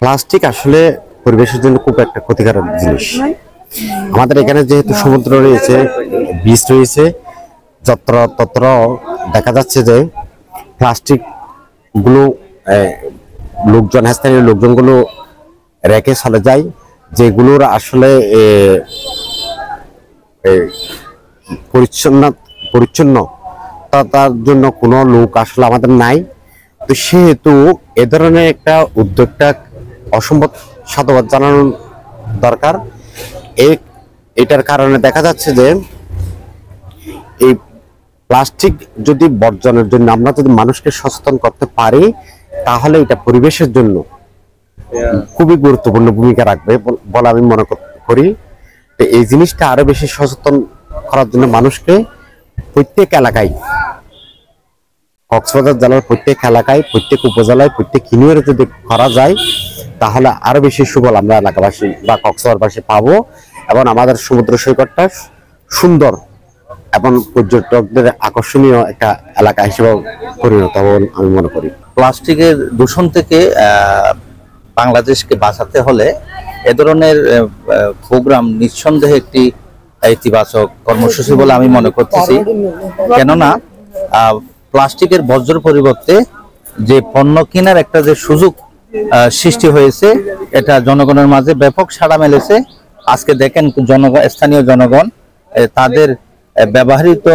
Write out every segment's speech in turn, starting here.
Plastic আসলে পরিবেশের জন্য খুব একটা ক্ষতিকারক জিনিস। আমাদের এখানে যেহেতু সমুদ্র রয়েছে, বিচ রয়েছে, যত্র তত্র দেখা যাচ্ছে যে প্লাস্টিক গুলো লোকজন, স্থানীয় লোকজনগুলো রেখে চলে যায়, যেগুলোর আসলে পরিচ্ছন্নতার জন্য কোনো লোক আসলে আমাদের নাই। তো সেহেতু এ ধরনের একটা উদ্যোগটা অসম্ভব সাধুবাদ জানানো দরকার। এটার কারণে দেখা যাচ্ছে যে এই প্লাস্টিক যদি বর্জনের জন্য আমরা যদি মানুষকে সচেতন করতে পারি, তাহলে এটা পরিবেশের জন্য খুবই গুরুত্বপূর্ণ ভূমিকা রাখবে বলে আমি মনে করি। তো এই জিনিসটা আরো বেশি সচেতন করার জন্য মানুষকে প্রত্যেক এলাকায়, কক্সবাজার জেলার প্রত্যেক এলাকায়, প্রত্যেক উপজেলায়, প্রত্যেক ইউনিয়নে যদি করা যায়, তাহলে আরো বেশি সুফল আমরা এলাকাবাসী বা কক্সবাজারবাসী পাবো এবং আমাদের সমুদ্র সৈকতটা সুন্দর এবং পর্যটকদের আকর্ষণীয় একটা এলাকা হিসেবে পরিণত হবে আমি মনে করি। প্লাস্টিকের দূষণ থেকে বাংলাদেশকে বাঁচাতে হলে এ ধরনের প্রোগ্রাম নিঃসন্দেহে একটি ইতিবাচক কর্মসূচি বলে আমি মনে করতেছি। কেননা প্লাস্টিকের বর্জ্যের পরিবর্তে যে পণ্য কেনার একটা যে সুযোগ সৃষ্টি হয়েছে, এটা জনগণের মাঝে ব্যাপক সাড়া মেলেছে। আজকে দেখেন স্থানীয় জনগণ তাদের ব্যবহৃত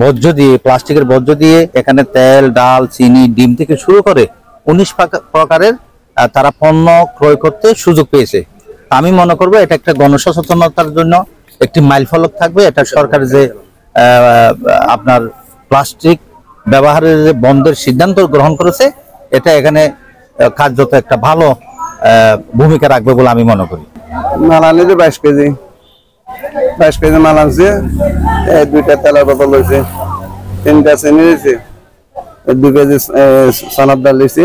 বর্জ্য দিয়ে, প্লাস্টিকের বর্জ্য দিয়ে এখানে তেল, ডাল, চিনি, ডিম থেকে শুরু করে 19 প্রকারের তারা পণ্য ক্রয় করতে সুযোগ পেয়েছে। আমি মনে করবো এটা একটা গণসচেতনতার জন্য একটি মাইলফলক থাকবে। এটা সরকার যে আপনার প্লাস্টিক ব্যবহারের যে বন্ধের সিদ্ধান্ত গ্রহণ করেছে, এটা এখানে কার্যত একটা ভালো ভূমিকা রাখবে বলে আমি মনে করি। মাল আনলে 22 কেজি মাল আনছে, 2টা তেলের বোতল হয়েছে, 3টা চিনি হয়েছে, 2 কেজি চানার ডাল হয়েছে,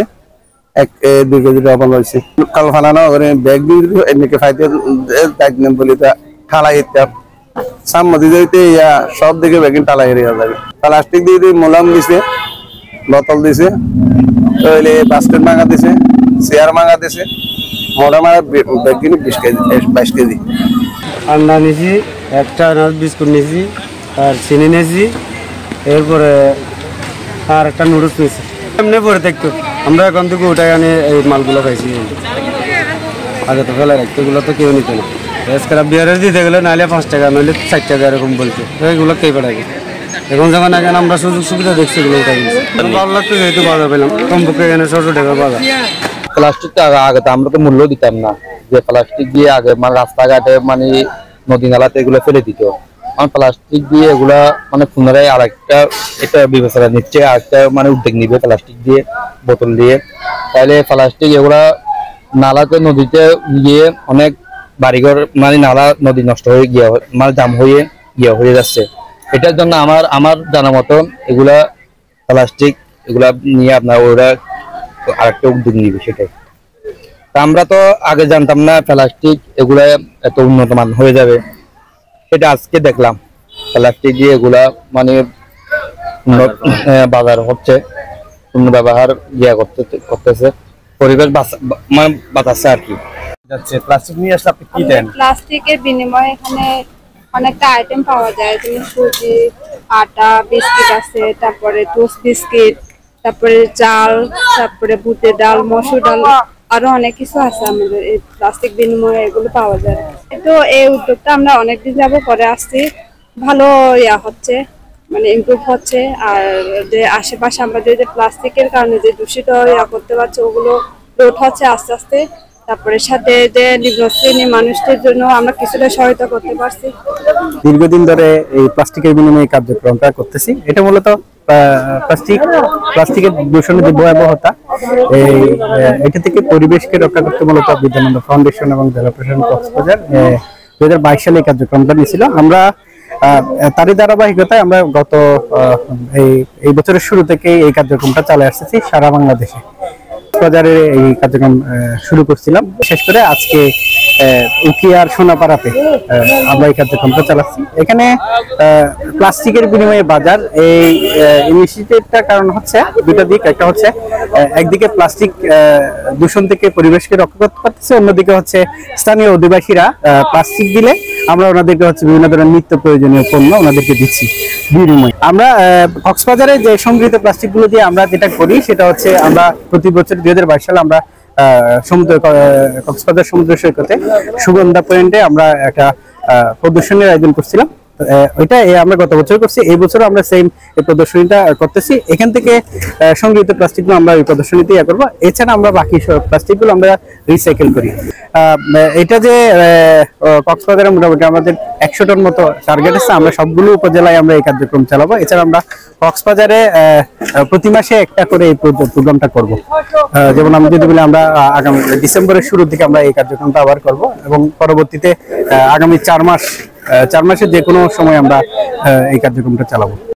2 কেজি লবণ হয়েছে। কাল ফালানো করে ব্যাগ দিয়ে এদিকে ফাইতে দায়িত্ব বলি ঠালাই সামনে দিতে সব দিকে ব্যাগিন ঠালাই হয়ে যাবে। প্লাস্টিক দিয়ে মোলাম দিছে, বোতল দিছে, বাস্কেট মাঙা দিছে, চেয়ার মাঙা দিছে, মোটা মারা ব্যাগিন 22 কেজি আন্ডা নিয়েছি, একটা বিস্কুট নিয়েছি, আর চিনি নিয়েছি, এরপরে আর একটা নুডলস নিয়েছি। এমনি পরে দেখতো আমরা এখন থেকে ওটাই আনি এই মালগুলো খাইছি। আগে তো ফেলে রাখতো, এগুলো তো কেউ নিত না। স্ক্রাব বিয়ারের দিতে গেলে নাহলে 5 টাকা, নইলে 4 টাকা এরকম বলছে। এগুলো কে পাঠাবে? এখন যখন এখন আমরা সুযোগ সুবিধা দেখছি, এগুলো উঠাই নিচ্ছি। ভালো লাগতো যেহেতু বাজার পেলাম, কমপক্ষে এখানে 600 টাকা বাজার। প্লাস্টিক আগে তো আমরা তো মূল্য দিতাম না, যে প্লাস্টিক দিয়ে আগে মানে রাস্তাঘাটে মানে নদী নালাতে এগুলো ফেলে দিত। প্লাস্টিক দিয়ে এগুলা মানে পুনরায় আরেকটা এটা বিবেচনা নিচ্ছে, আরেকটা মানে উদ্যোগ নিবে প্লাস্টিক দিয়ে, বোতল দিয়ে। তাহলে প্লাস্টিক এগুলা নালাতে, নদীতে গিয়ে অনেক বাড়িঘর মানে নালা নদী নষ্ট হয়ে গিয়ে মানে জাম হয়ে যাচ্ছে। এটার জন্য আমার জানা মতো এগুলা প্লাস্টিক এগুলা নিয়ে আপনার ওরা আরেকটা উদ্যোগ নিবে। সেটাই আমরা তো আগে জানতাম না প্লাস্টিক এগুলা এত উন্নত মান হয়ে যাবে। সেটা আজকে দেখলাম প্লাস্টিক দিয়ে এগুলা মানে বাজার হচ্ছে, পূর্ণ ব্যবহার করতেছে, পরিবেশ মানে বাঁচাচ্ছে আর কি। প্লাস্টিক নিয়ে আসলে আপনি কি দেন? প্লাস্টিকের বিনিময়ে এখানে অনেকটা আইটেম পাওয়া যায়, যেমন সুজি, আটা, বিস্কিট আছে, তারপরে টোস্ট বিস্কিট, তারপরে চাল, তারপরে বুটের ডাল, মসুর ডাল, আরো অনেক কিছু আছে আমাদের এই প্লাস্টিক বিনিময়ে এগুলো পাওয়া যায়। তো এই উদ্যোগটা আমরা অনেকদিন যাবত করে আসছি, ভালো হচ্ছে, মানে ইমপ্রুভ হচ্ছে। আর যে আশেপাশে আমাদের যে প্লাস্টিকের কারণে যে দূষিত করতে পারছে, ওগুলো রোধ হচ্ছে আস্তে আস্তে। তারপরে সাথে যে নিম্ন শ্রেণীর মানুষদের জন্য আমরা কিছুটা সহায়তা করতে পারছি। দীর্ঘদিন ধরে এই প্লাস্টিকের বিনিময়ে কার্যক্রমটা করতেছি। এটা মূলত প্লাস্টিকের দূষণের যে ভয়াবহতা, এটা থেকে পরিবেশকে রক্ষা করতে মূলত বিদ্যানন্দ ফাউন্ডেশন এবং জেলা প্রশাসন কক্সবাজার 2022 সালে এই কার্যক্রমটা নিয়েছিল। আমরা তারই ধারাবাহিকতায় আমরা গত এই বছরের শুরু থেকে এই কার্যক্রমটা চালিয়ে আসতেছি সারা বাংলাদেশে। কক্সবাজারে এই কার্যক্রম শুরু করছিলাম, বিশেষ করে আজকে উকিয়ার সোনাপাড়াতে আমরা এই কার্যক্রমটা চালাচ্ছি। এখানে প্লাস্টিকের বিনিময়ে বাজার এই ইনিশিয়েটিভটার কারণ হচ্ছে দুটো দিক। একটা হচ্ছে একদিকে প্লাস্টিক দূষণ থেকে পরিবেশকে রক্ষা করতে পারতেছে, অন্যদিকে হচ্ছে স্থানীয় অধিবাসীরা প্লাস্টিক দিলে আমরা ওনাদেরকে হচ্ছে বিভিন্ন ধরনের নিত্য প্রয়োজনীয় পণ্য ওনাদেরকে দিচ্ছি বিনিময়ে। আমরা কক্সবাজারে যে সংগৃহীত প্লাস্টিক গুলো দিয়ে আমরা যেটা করি সেটা হচ্ছে আমরা প্রতি বছর 2022 সালে আমরা কক্সবাজার সমুদ্র সৈকতে সুগন্ধা পয়েন্টে আমরা একটা প্রদর্শনীর আয়োজন করছিলাম। ওইটা আমরা গত বছর করছি, এই বছর আমরা সেম এই প্রদর্শনীটা করতেছি। এখান থেকে সংগৃহীত প্লাস্টিকগুলো আমরা এই প্রদর্শনীতে করবো। এছাড়া আমরা বাকি সব প্লাস্টিকগুলো আমরা রিসাইকেল করি। এটা যে কক্সবাজারে মোটামুটি আমাদের 100 টন মতো টার্গেট আছে, আমরা সবগুলো উপজেলায় আমরা এই কার্যক্রম চালাবো। এছাড়া আমরা কক্সবাজারে প্রতি মাসে একটা করে এই প্রোগ্রামটা করব। যেমন আমি যদি বলি, আমরা আগামী ডিসেম্বরের শুরুর দিকে আমরা এই কার্যক্রমটা আবার করব এবং পরবর্তীতে আগামী 4 মাসের যে কোনো সময় আমরা এই কার্যক্রমটা চালাবো।